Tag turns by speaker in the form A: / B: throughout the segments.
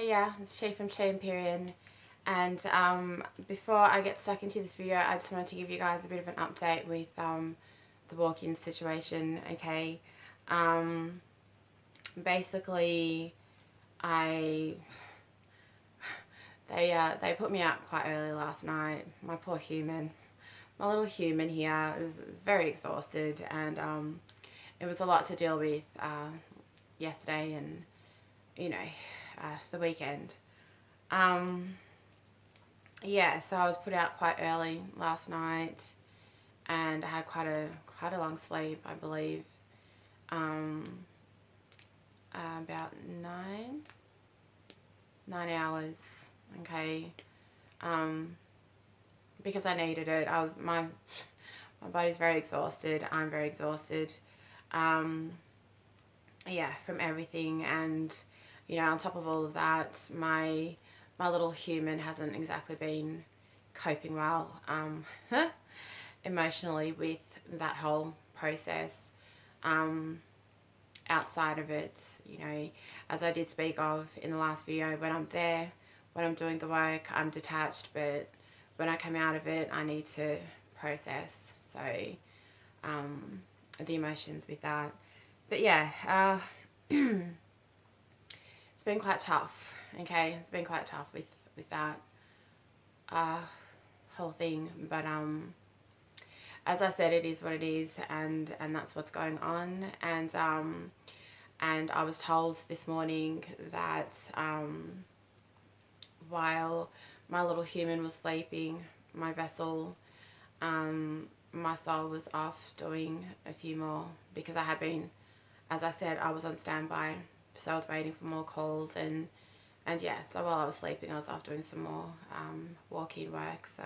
A: yeah, it's Chi from Chi Empyrean, and before I get stuck into this video, I just wanted to give you guys a bit of an update with the walk-in situation. Okay, basically, I they put me out quite early last night. My poor human, my little human here is very exhausted, and it was a lot to deal with yesterday and the weekend. Yeah, so I was put out quite early last night, and I had quite a long sleep, I believe. About 9 hours. Okay. Because I needed it. My body's very exhausted. I'm very exhausted. Yeah, from everything, and on top of all of that, my little human hasn't exactly been coping well emotionally with that whole process. Outside of it, as I did speak of in the last video, when I'm there, when I'm doing the work, I'm detached, but when I come out of it, I need to process. So the emotions with that. But yeah, it's been quite tough. Okay, it's been quite tough with that whole thing. But as I said, it is what it is, and that's what's going on. And I was told this morning that while my little human was sleeping, my vessel, my soul was off doing a few more, because I had been, as I said, I was on standby, so I was waiting for more calls, and yeah, so while I was sleeping, I was off doing some more walk-in work. So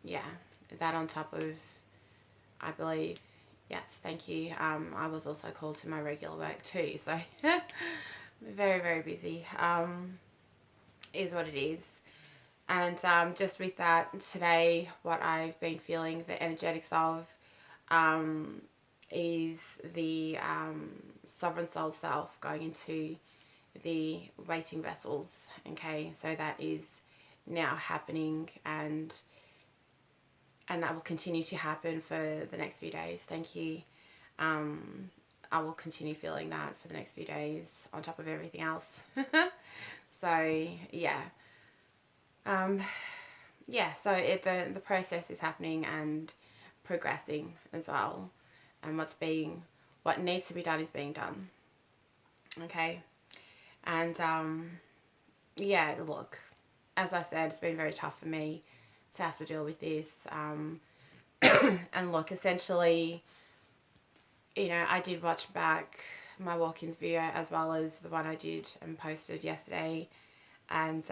A: yeah, that on top of, I believe, yes, thank you, I was also called to my regular work too, so very, very busy, is what it is. And just with that, today, what I've been feeling the energetics of is the sovereign soul self going into the waiting vessels. Okay, so that is now happening, and that will continue to happen for the next few days. Thank you. I will continue feeling that for the next few days on top of everything else. So yeah, yeah. So the process is happening and progressing as well, and what needs to be done is being done. Okay, and yeah. Look, as I said, it's been very tough for me to have to deal with this. And look, essentially, I did watch back my walk-ins video as well as the one I did and posted yesterday, and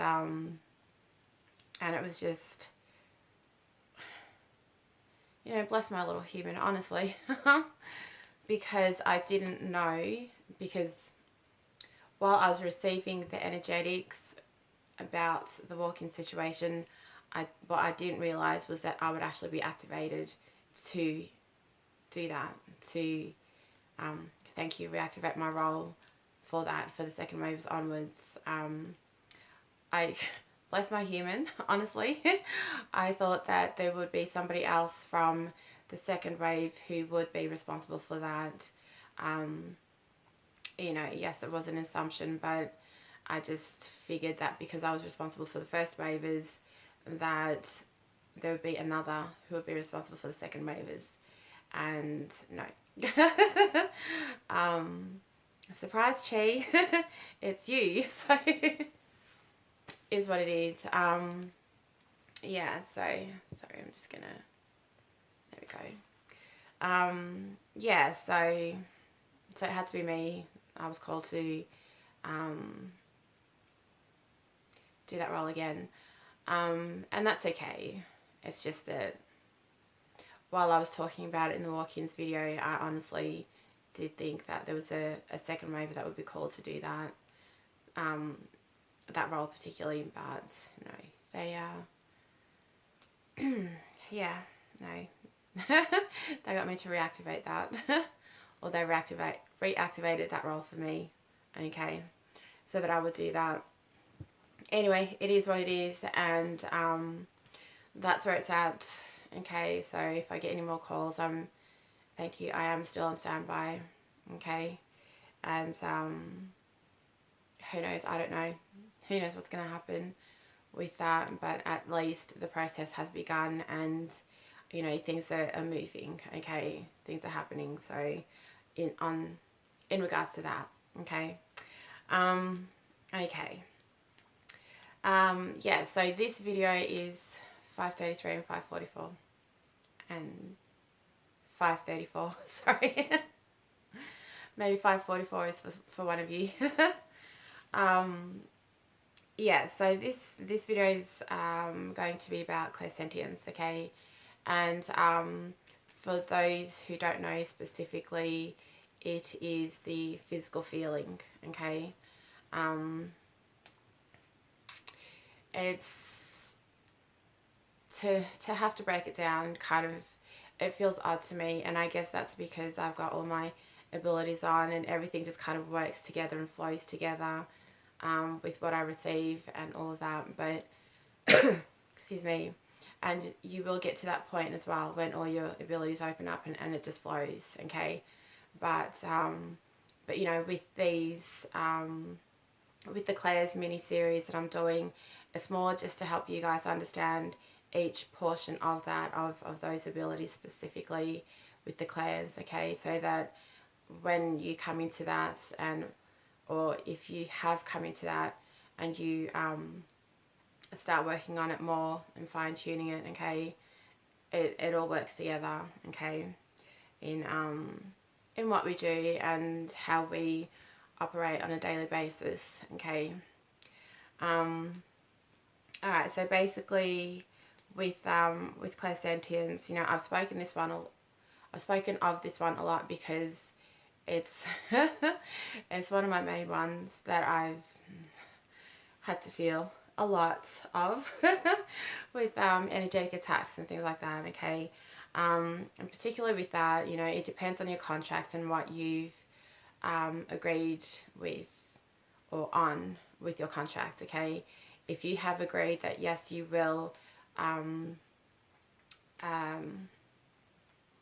A: it was just, bless my little human, honestly, because I didn't know, because while I was receiving the energetics about the walk-in situation, what I didn't realize was that I would actually be activated to do that, to thank you, reactivate my role for that, for the second waves onwards. I bless my human, honestly. I thought that there would be somebody else from the second wave who would be responsible for that. Yes, it was an assumption, but I just figured that because I was responsible for the first waivers, that there would be another who would be responsible for the second waivers. And no. Surprise, Chi. It's you. So is what it is. Yeah, so sorry, I'm just gonna, there we go. Yeah, so it had to be me. I was called to do that role again, and that's okay. It's just that while I was talking about it in the walk-ins video, I honestly did think that there was a second wave that would be called to do that, that role particularly, but no, they yeah, no, they got me to reactivate that, or they reactivated that role for me. Okay, so that I would do that. Anyway, it is what it is, and that's where it's at. Okay, so if I get any more calls, thank you, I am still on standby. Okay, and who knows, I don't know, who knows what's going to happen with that, but at least the process has begun, and you know, things are moving. Okay, things are happening, so in regards to that. Okay. Okay. Yeah, so this video is 5:33 and 5:44 and 5:34. Sorry. Maybe 5:44 is for one of you. Yeah, so this video is going to be about clairsentience, okay? And for those who don't know specifically, it is the physical feeling, okay? It's to have to break it down, kind of, it feels odd to me, and I guess that's because I've got all my abilities on and everything just kind of works together and flows together with what I receive and all of that. But excuse me, and you will get to that point as well when all your abilities open up and it just flows, okay? But you know, with these with the Clairs mini series that I'm doing, it's more just to help you guys understand each portion of that, of those abilities specifically with the Clairs, okay? So that when you come into that, and or if you have come into that and you start working on it more and fine-tuning it, okay, it all works together, okay, in what we do and how we operate on a daily basis, okay. Alright, so basically with clairsentience, you know, I've spoken of this one a lot because it's it's one of my main ones that I've had to feel a lot of with energetic attacks and things like that, okay. And particularly with that, you know, it depends on your contract and what you've agreed with or on with your contract, okay. If you have agreed that yes, you will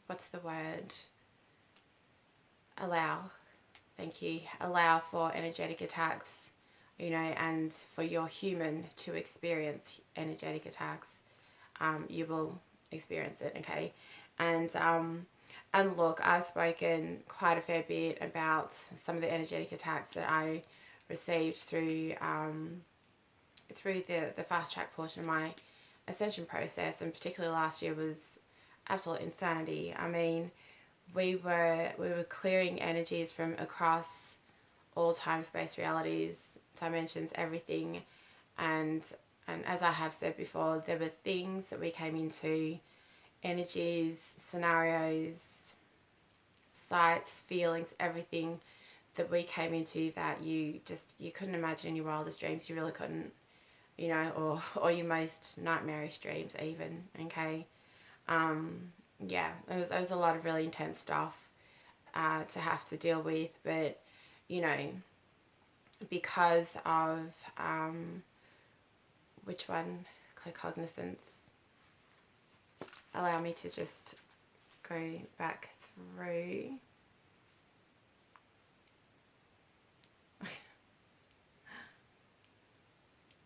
A: what's the word, allow for energetic attacks, you know, and for your human to experience energetic attacks, you will experience it, okay. And look, I've spoken quite a fair bit about some of the energetic attacks that I received through the fast track portion of my ascension process, and particularly last year was absolute insanity. I mean, we were clearing energies from across all time, space, realities, dimensions, everything, and as I have said before, there were things that we came into, energies, scenarios, sights, feelings, everything that we came into that you couldn't imagine in your wildest dreams. You really couldn't, you know, or your most nightmarish dreams even, okay. Yeah, it was a lot of really intense stuff to have to deal with, but you know, because of which one, claircognizance, allow me to just go back through.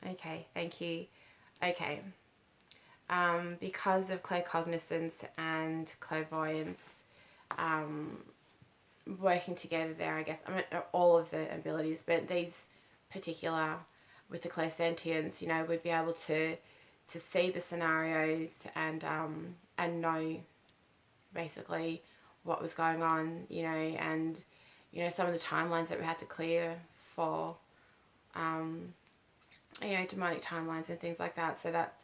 A: Okay, thank you. Okay, because of claircognizance and clairvoyance working together there, I guess, I mean, all of the abilities, but these particular, with the clairsentience, you know, we'd be able to see the scenarios and know basically what was going on, you know, and you know, some of the timelines that we had to clear for you know, demonic timelines and things like that. So that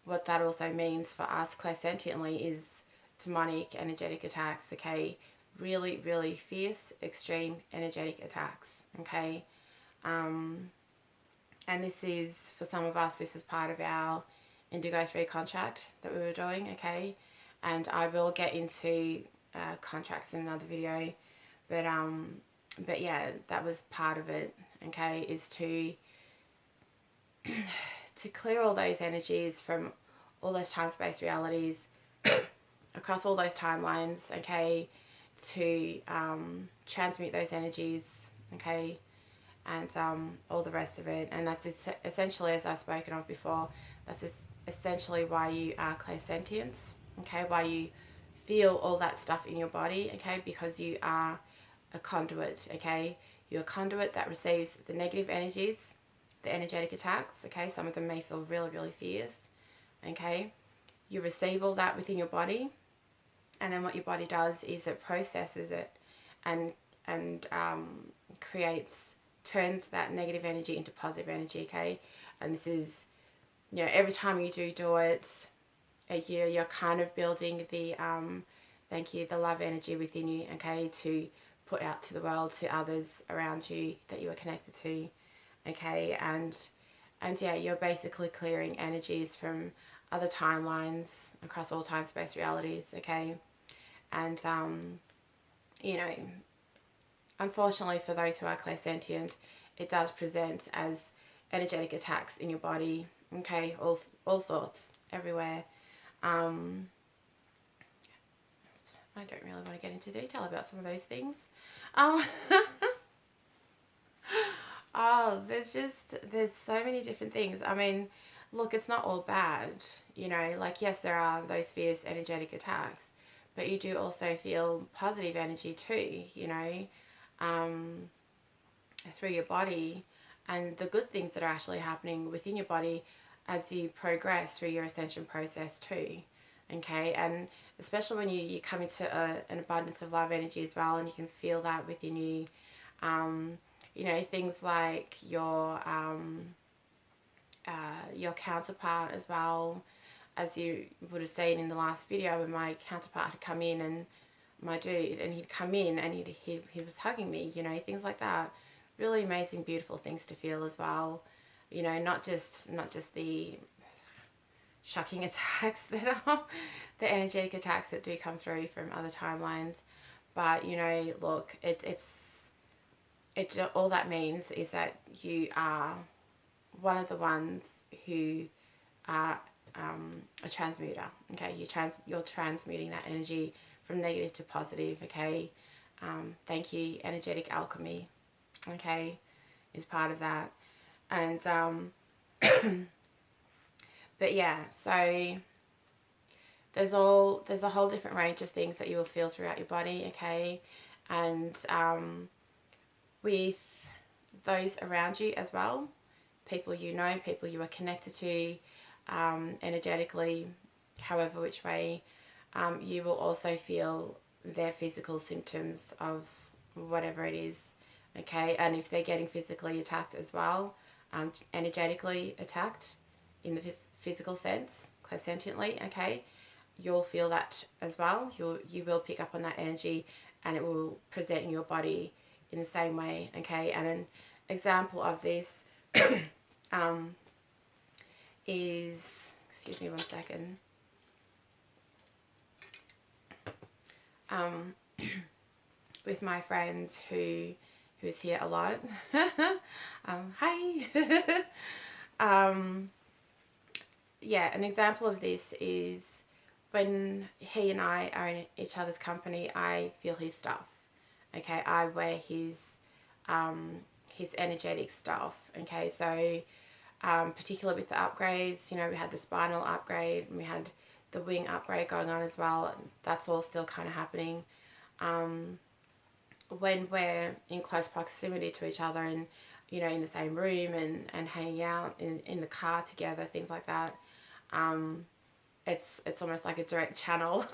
A: what that also means for us clairsentiently is demonic energetic attacks, okay, really, really fierce, extreme energetic attacks, okay. And this is, for some of us, this was part of our Indigo 3 contract that we were doing, okay. And I will get into contracts in another video, but but yeah, that was part of it, okay, is to clear all those energies from all those time-space realities across all those timelines, okay, to transmute those energies, okay, and all the rest of it. And that's essentially, as I've spoken of before, that's essentially why you are clairsentience, okay, why you feel all that stuff in your body, okay, because you are a conduit, okay, you're a conduit that receives the negative energies, the energetic attacks, okay, some of them may feel really, really fierce, okay, you receive all that within your body, and then what your body does is it processes it and turns that negative energy into positive energy, okay, and this is, you know, every time you do it, you're kind of building the the love energy within you, okay, to put out to the world, to others around you that you are connected to, okay, and yeah, you're basically clearing energies from other timelines across all time space realities, okay, and you know, unfortunately for those who are clairsentient, it does present as energetic attacks in your body, okay, all sorts, everywhere. I don't really want to get into detail about some of those things. Um, oh, there's so many different things. I mean, look, it's not all bad, you know, like, yes, there are those fierce energetic attacks, but you do also feel positive energy too, you know, through your body, and the good things that are actually happening within your body as you progress through your ascension process too, okay, and especially when you come into an abundance of love energy as well, and you can feel that within you, you know, things like your counterpart as well, as you would have seen in the last video when my counterpart had come in, and my dude, and he'd come in and he was hugging me, you know, things like that. Really amazing, beautiful things to feel as well, you know, not just the shocking attacks that are the energetic attacks that do come through from other timelines, but, you know, look, it's all that means is that you are one of the ones who are a transmuter, okay, you're transmuting that energy from negative to positive, okay. Thank you, energetic alchemy, okay, is part of that. And but yeah, so there's a whole different range of things that you will feel throughout your body, okay, and with those around you as well, people you know, people you are connected to, energetically, however which way, you will also feel their physical symptoms of whatever it is, okay, and if they're getting physically attacked as well, energetically attacked in the physical sense, clairsentiently, okay, you'll feel that as well. You will pick up on that energy, and it will present in your body in the same way, okay. And an example of this is, excuse me one second, with my friend who's here a lot. Hi. Yeah, an example of this is when he and I are in each other's company, I feel his stuff, okay, I wear his energetic stuff, okay, so particularly with the upgrades, you know, we had the spinal upgrade and we had the wing upgrade going on as well. That's all still kind of happening. When we're in close proximity to each other and, you know, in the same room and hanging out in the car together, things like that, it's almost like a direct channel.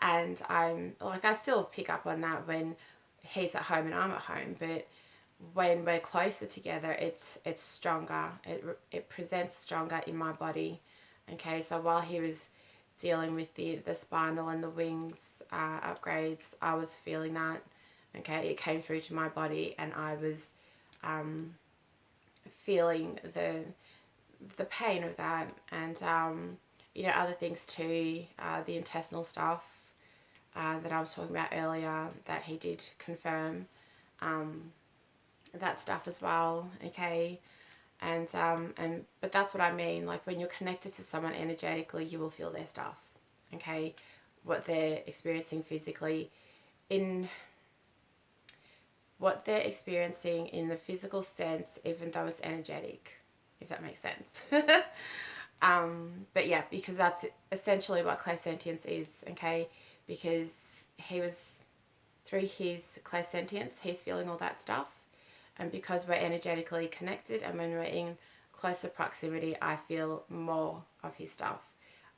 A: And I'm like, I still pick up on that when he's at home and I'm at home, but when we're closer together, it's stronger. It presents stronger in my body, okay. So while he was dealing with the spinal and the wings upgrades, I was feeling that, okay. It came through to my body, and I was feeling the pain of that, and you know, other things too, the intestinal stuff that I was talking about earlier, that he did confirm, that stuff as well, okay? And but that's what I mean, like when you're connected to someone energetically, you will feel their stuff, okay? What they're experiencing physically, in what they're experiencing in the physical sense, even though it's energetic, if that makes sense. But yeah, because that's essentially what clairsentience is, okay? Because he was, through his clairsentience, he's feeling all that stuff. And because we're energetically connected and when we're in closer proximity, I feel more of his stuff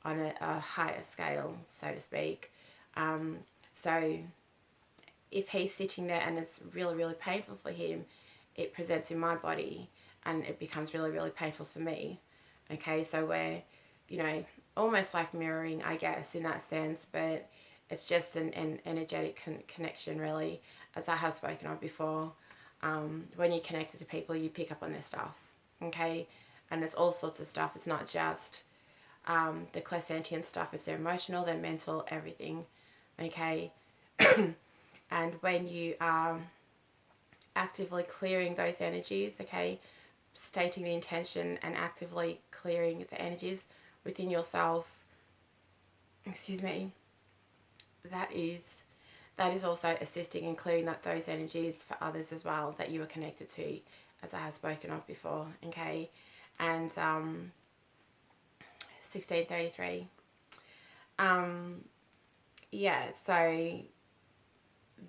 A: on a higher scale, so to speak. So if he's sitting there and it's really, really painful for him, it presents in my body and it becomes really, really painful for me. Okay, so we're, you know, almost like mirroring, I guess, in that sense, but it's just an energetic connection, really, as I have spoken of before. When you're connected to people, you pick up on their stuff, okay? And it's all sorts of stuff. It's not just the clairsentient stuff. It's their emotional, their mental, everything, okay? And when you are actively clearing those energies, okay, stating the intention and actively clearing the energies within yourself, excuse me, that is also assisting in clearing those energies for others as well that you are connected to, as I have spoken of before, okay? And 1633. Yeah, so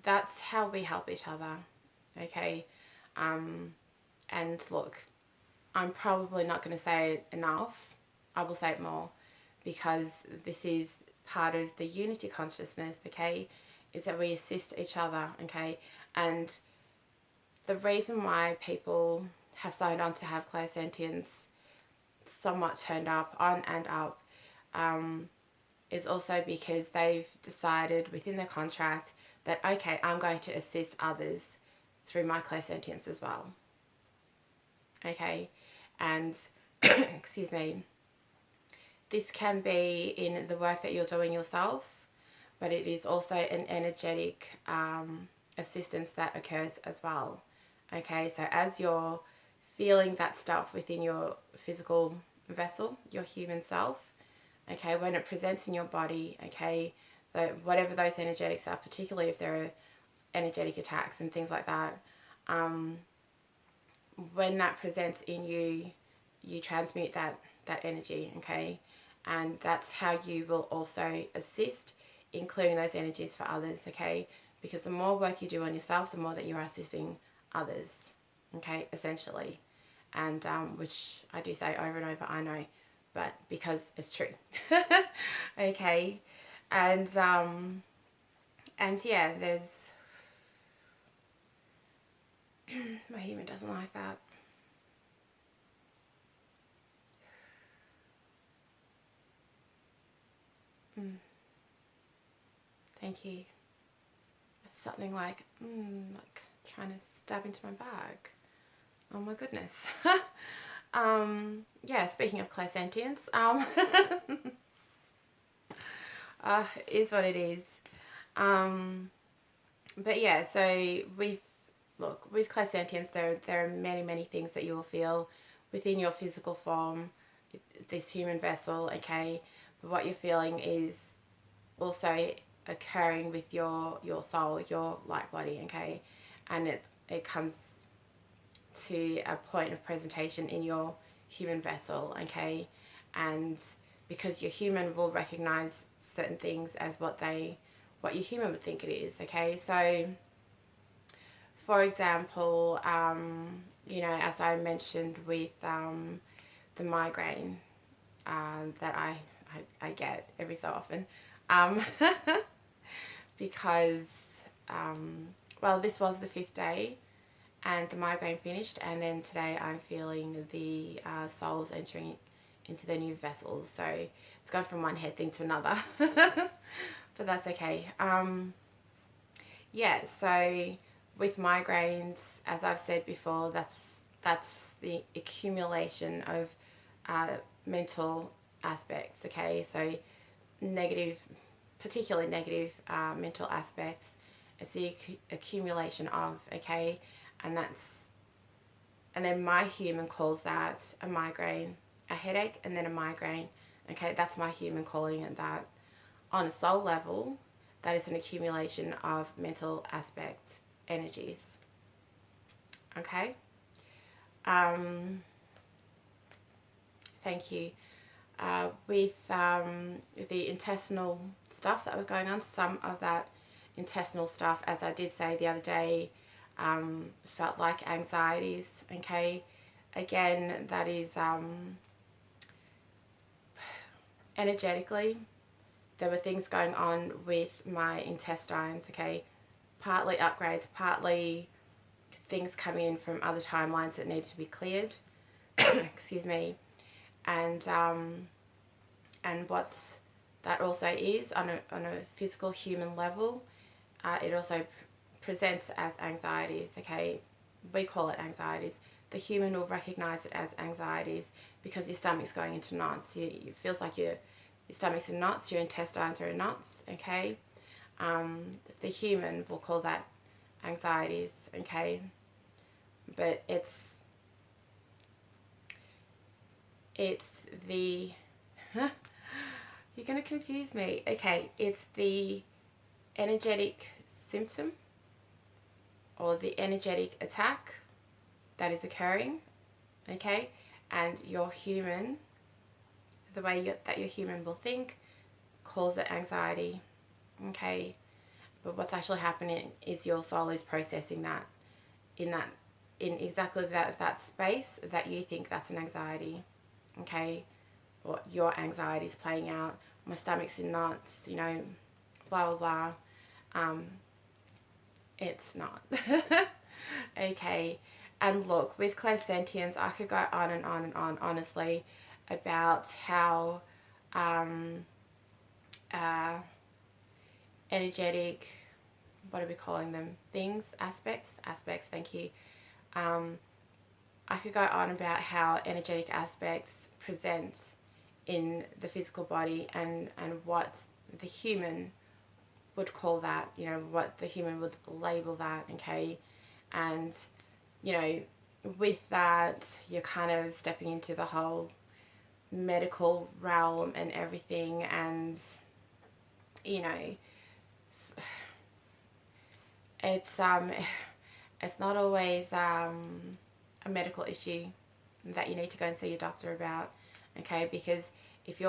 A: that's how we help each other, okay? And look, I'm probably not going to say it enough. I will say it more, because this is part of the unity consciousness, okay? Is that we assist each other, okay? And the reason why people have signed on to have clairsentience somewhat turned up, on and up, is also because they've decided within their contract that, okay, I'm going to assist others through my clairsentience as well. Okay, and excuse me, this can be in the work that you're doing yourself, but it is also an energetic assistance that occurs as well. Okay, so as you're feeling that stuff within your physical vessel, your human self, okay, when it presents in your body, okay, whatever those energetics are, particularly if there are energetic attacks and things like that, when that presents in you, you transmute that energy, okay? And that's how you will also assist in clearing those energies for others, okay? Because the more work you do on yourself, the more that you are assisting others, okay, essentially. And which I do say over and over, I know, but because it's true. Okay. And yeah, there's my human doesn't like that. Thank you. Something like trying to stab into my bag. Oh my goodness. Yeah, speaking of clairsentience, is what it is. But yeah, so with clairsentience, there are many things that you will feel within your physical form, this human vessel, okay? But what you're feeling is also occurring with your soul, your light body, okay? And it comes to a point of presentation in your human vessel, okay? And because your human will recognize certain things as what your human would think it is, okay? So for example, you know, as I mentioned with the migraine that I get every so often, because well, this was the 5th day and the migraine finished, and then today I'm feeling the souls entering into their new vessels, so it's gone from one head thing to another. But that's okay. Yeah, so with migraines, as I've said before, that's the accumulation of mental aspects, okay? So particularly negative mental aspects, It's the accumulation of, okay? And then my human calls that a migraine, a headache, and then a migraine. Okay, that's my human calling it that. On a soul level, that is an accumulation of mental aspect energies. Okay? Thank you. With the intestinal stuff that was going on, some of that intestinal stuff, as I did say the other day, felt like anxieties. Okay? Again, that is energetically, there were things going on with my intestines, okay? Partly upgrades, partly things coming in from other timelines that need to be cleared. Excuse me. And what that also is on a physical human level, it also presents as anxieties, okay? We call it anxieties. The human will recognize it as anxieties because your stomach's going into knots. It feels like your stomach's in knots, your intestines are in knots, okay? The human will call that anxieties, okay? But it's the you're going to confuse me. Okay, it's the energetic symptom or the energetic attack that is occurring, okay? And your human, the way that your human will think, calls it anxiety, okay? But what's actually happening is your soul is processing that in exactly that space that you think that's an anxiety, okay? Or your anxiety is playing out. My stomach's in knots, you know, blah blah blah. It's not. Okay. And look, with clairsentience, I could go on and on and on, honestly, about how energetic, what are we calling them? Things, aspects, thank you. I could go on about how energetic aspects present in the physical body and what the human would call that, you know, what the human would label that, okay? And, you know, with that, you're kind of stepping into the whole medical realm and everything, and, you know, it's not always a medical issue that you need to go and see your doctor about, okay? Because if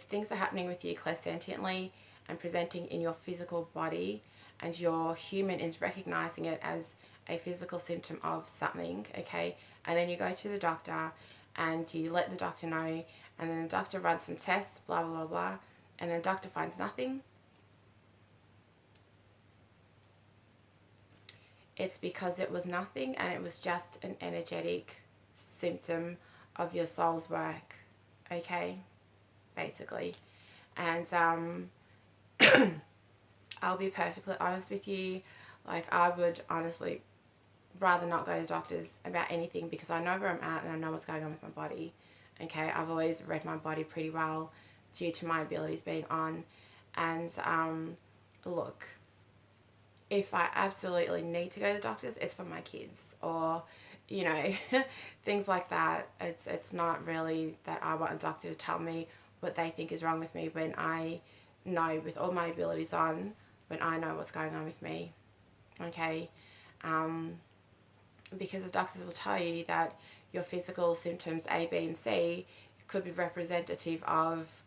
A: things are happening with you clairsentiently and presenting in your physical body, and your human is recognizing it as a physical symptom of something, okay, and then you go to the doctor and you let the doctor know, and then the doctor runs some tests, blah blah blah, and then the doctor finds nothing, it's because it was nothing and it was just an energetic symptom of your soul's work, okay, basically. And I'll be perfectly honest with you, like, I would honestly rather not go to doctors about anything because I know where I'm at and I know what's going on with my body, okay? I've always read my body pretty well due to my abilities being on. And look, if I absolutely need to go to the doctors, it's for my kids, or, you know, things like that. It's not really that I want a doctor to tell me what they think is wrong with me when I know, with all my abilities on, when I know what's going on with me, okay? Because the doctors will tell you that your physical symptoms A, B and C could be representative of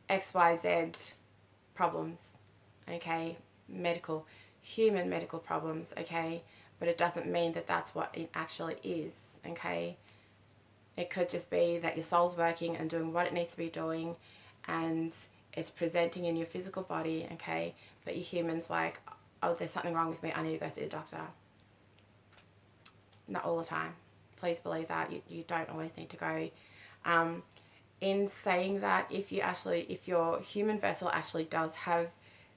A: XYZ problems, okay? Human medical problems, okay? But it doesn't mean that that's what it actually is, okay? It could just be that your soul's working and doing what it needs to be doing, and it's presenting in your physical body, okay? But your human's like, oh, there's something wrong with me, I need to go see the doctor. Not all the time. Please believe that. You don't always need to go. In saying that, if your human vessel actually does have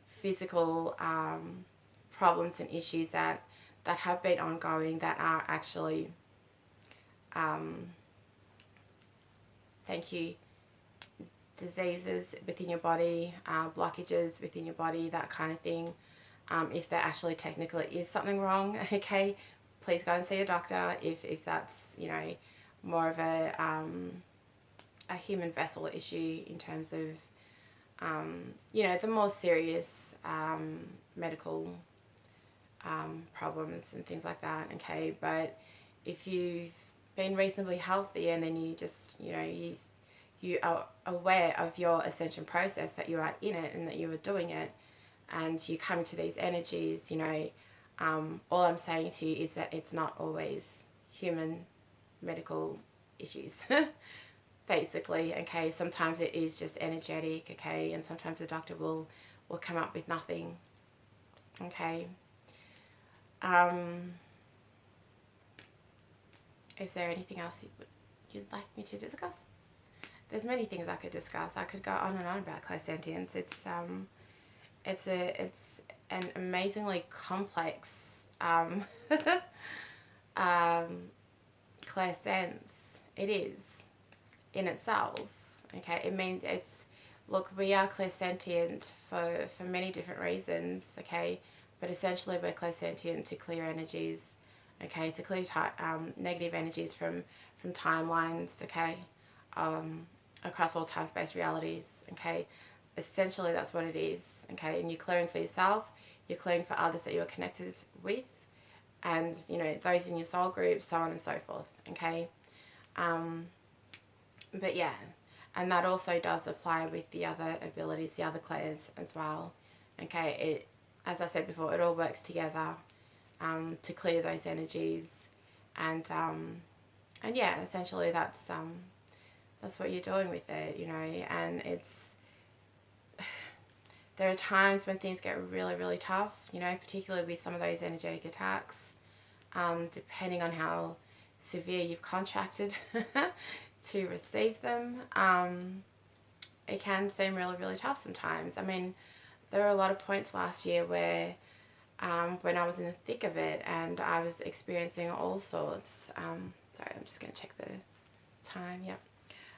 A: physical problems and issues that have been ongoing, that are actually, thank you, diseases within your body, blockages within your body, that kind of thing, If there actually technically is something wrong, okay, please go and see a doctor if that's, you know, more of a human vessel issue in terms of, you know, the more serious medical problems and things like that, okay. But if you've been reasonably healthy and then you just, you know, you are aware of your ascension process, that you are in it and that you are doing it, and you come to these energies, you know, all I'm saying to you is that it's not always human medical issues. Basically, okay. Sometimes it is just energetic, okay, and sometimes the doctor will come up with nothing, okay. Is there anything else you'd like me to discuss? There's many things I could discuss. I could go on and on about clairsentience. It's an amazingly complex clairsense. It is in itself, okay. It means it's, look, we are clairsentient for many different reasons, okay, but essentially we're clairsentient to clear energies, okay, to clear negative energies from timelines, okay, across all time-space realities, okay. Essentially that's what it is, okay. And you're clearing for yourself, you're clearing for others that you're connected with, and, you know, those in your soul group, so on and so forth, okay. But yeah, and that also does apply with the other abilities, the other clairs as well, okay. It, as I said before, it all works together to clear those energies, and yeah, essentially that's what you're doing with it, you know. And it's, there are times when things get really, really tough, you know, particularly with some of those energetic attacks, depending on how severe you've contracted to receive them. It can seem really, really tough sometimes. I mean, there were a lot of points last year where when I was in the thick of it and I was experiencing all sorts, sorry, I'm just going to check the time, yep,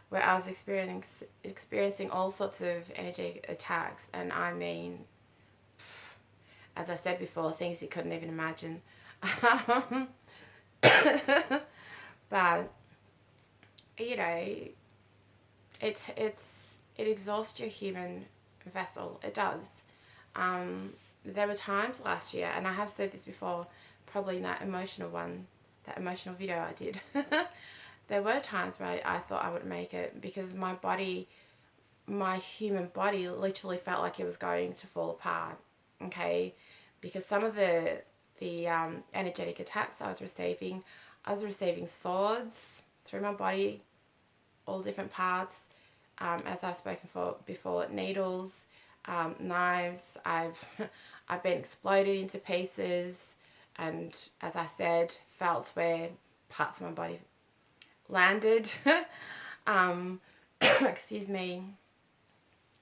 A: where I was experiencing all sorts of energetic attacks, and I mean, as I said before, things you couldn't even imagine. But, you know, it exhausts your human vessel. It does. There were times last year, and I have said this before, probably in that emotional video I did. There were times where I thought I wouldn't make it, because my body, my human body, literally felt like it was going to fall apart, okay. Because some of the energetic attacks I was receiving swords through my body, all different parts, as I've spoken before, needles, knives. I've been exploded into pieces, and as I said, felt where parts of my body landed. Excuse me.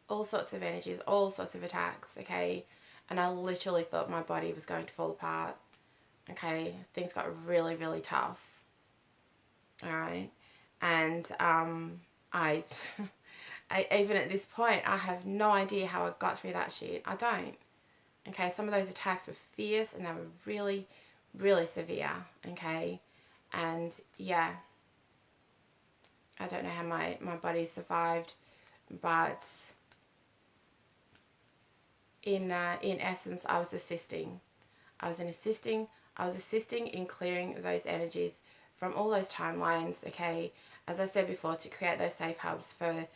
A: All sorts of energies, all sorts of attacks, okay. And I literally thought my body was going to fall apart, okay. Things got really, really tough, alright. And I even at this point, I have no idea how I got through that shit. I don't. Okay, some of those attacks were fierce and they were really, really severe, okay. And yeah, I don't know how my body survived, but in essence, I was assisting. I was assisting in clearing those energies from all those timelines, okay. As I said before, to create those safe hubs for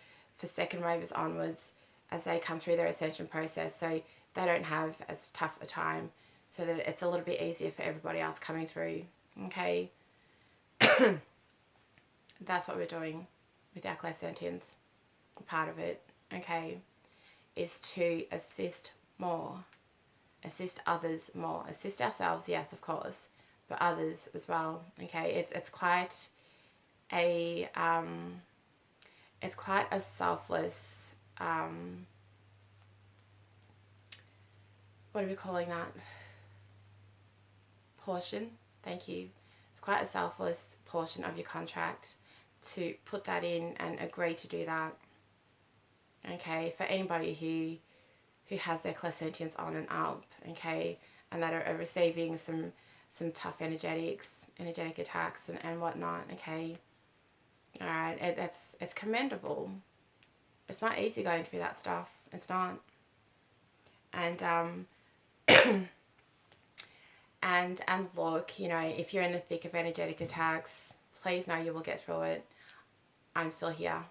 A: second wavers onwards as they come through their ascension process, so they don't have as tough a time, so that it's a little bit easier for everybody else coming through, okay. That's what we're doing with our clairsentience. Part of it, okay, is to assist more, assist others more, assist ourselves, yes, of course, but others as well, okay. It's quite a selfless, what are we calling that? Portion. Thank you. It's quite a selfless portion of your contract to put that in and agree to do that. Okay, for anybody who has their clairsentience on and up, okay, and that are receiving some tough energetic attacks and whatnot, okay. All right, it's commendable. It's not easy going through that stuff. It's not. And and look, you know, if you're in the thick of energetic attacks, please know you will get through it. I'm still here.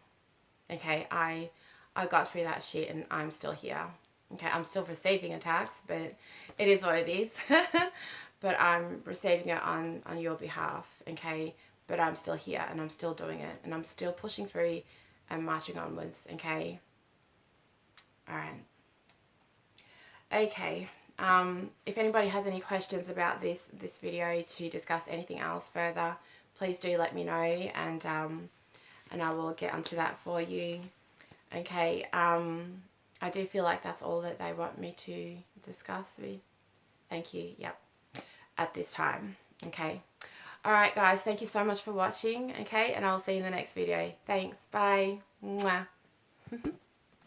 A: Okay, I got through that shit and I'm still here. Okay, I'm still receiving attacks, but it is what it is. But I'm receiving it on your behalf, okay? But I'm still here and I'm still doing it and I'm still pushing through and marching onwards, okay? All right. Okay. If anybody has any questions about this video to discuss anything else further, please do let me know, and I will get onto that for you. Okay. I do feel like that's all that they want me to discuss with. Thank you. Yep. At this time. Okay. All right, guys. Thank you so much for watching. Okay, and I'll see you in the next video. Thanks. Bye. Mwah.